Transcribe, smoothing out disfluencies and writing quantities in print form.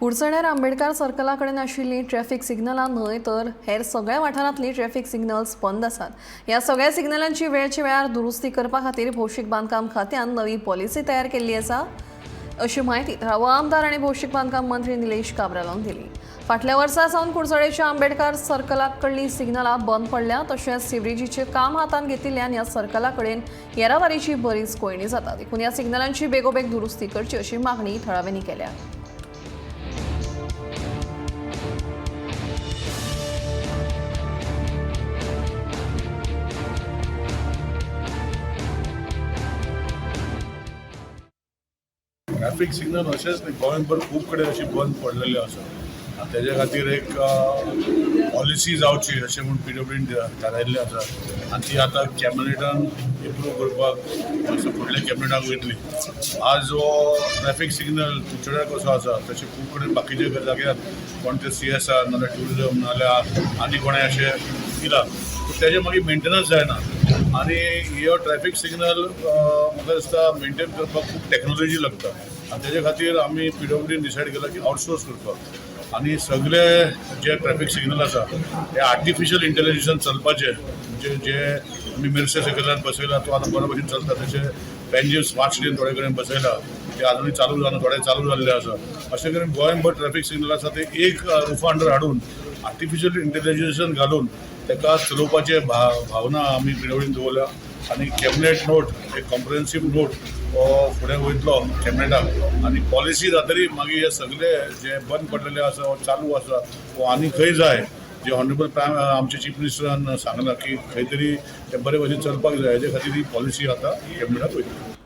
कुडचड्यार आंबेडकर सर्कला कडेन आशिल्ली ट्रॅफिक सिग्नलां न्हय तर हेर सगळ्या वाठारांतली ट्रॅफिक सिग्नल्स बंद आसात। ह्या सगळ्या सिग्नलांची वेळचे वेळार दुरुस्ती करपा खातीर भौशीक बांदकाम खात्यान नवी पॉलिसी तयार केल्ली आसा, अशी माहिती थळावो आमदार आनी भौशीक बांदकाम मंत्री निलेश काब्रालान दिली। फाटल्या वर्सा सावन कुडचड्याच्या आंबेडकर सर्कला कडलीं सिग्नलां बंद पडल्या, तशेंच सिवरेजीचें काम हातान घेतिल्ल्यान ह्या सर्कला कडेन येरादारीची बरीच कोयणी जाता। देखून ह्या सिग्नलांची बेगोबेग दुरुस्ती करची अशी मागणी थळाव्यांनी केल्या। ट्रॅफिक सिग्नल अशेंच न्ही, गोंयभर खूब कडेन अशी बंद पडलेले आसा। तेजे खातीर एक पॉलिसी जावची अशें म्हूण PWDन थारायिल्लें आसा आनी ती आतां कॅबिनेटान एप्रूव करपाक फुडल्या कॅबिनेटाक वयतली। आज जो ट्रॅफिक सिग्नल कुडचड्यार कसो आसा तशें खूब कडेन बाकीचे जाग्यार कोण ते CSR नाजाल्यार ट्युरिजम नाजाल्यार आनी कोणें अशें दिला, पूण तेजे मागीर मेंटेनन्स जायना आनी ह्यो ट्रॅफिक सिग्नल म्हाका दिसता मेंटेन करपाक खूब टॅक्नोलॉजी लागता आनी तेजे खातीर आमी PWDन डिसायड केला की आउटसोर्स करपाक आनी सगळे जे ट्रॅफिक सिग्नल आसा ते आर्टिफिशियल इंटेलिजन्सान चलपाचे, म्हणजे जे आमी मेरसे सकयल्यान बसयला तो आतां बरे भशेन चलता, तशें पेन्जीम स्मार्ट सिटीन थोडे कडेन बसयला ते आजुनूय चालू जाना, थोडे चालू जाल्ले आसा। अशें करून गोंयभर ट्रॅफिक सिग्नल आसा ते एक रुफा अंडर हाडून आर्टिफिशियल इंटेलिजन्सान घालून तेका चलोवपाचे भावना आमी PWDन दवरल्या आनी कॅबिनेट नोट एक कॉम्प्रिहेन्सीव नोट फुडें वयतलो कॅबिनेटाक आनी पॉलिसी जातरी मागीर हे सगळे जे बंद पडलेले आसा वा चालू आसा वो आनी खंय जाय जे ऑनरेबल प्रायम आमचे चीफ मिनिस्टरान सांगला की खंय तरी ते बरे भशेन चलपाक जाय, हेजे खातीर ही पॉलिसी आतां कॅबिनेटाक वयतली।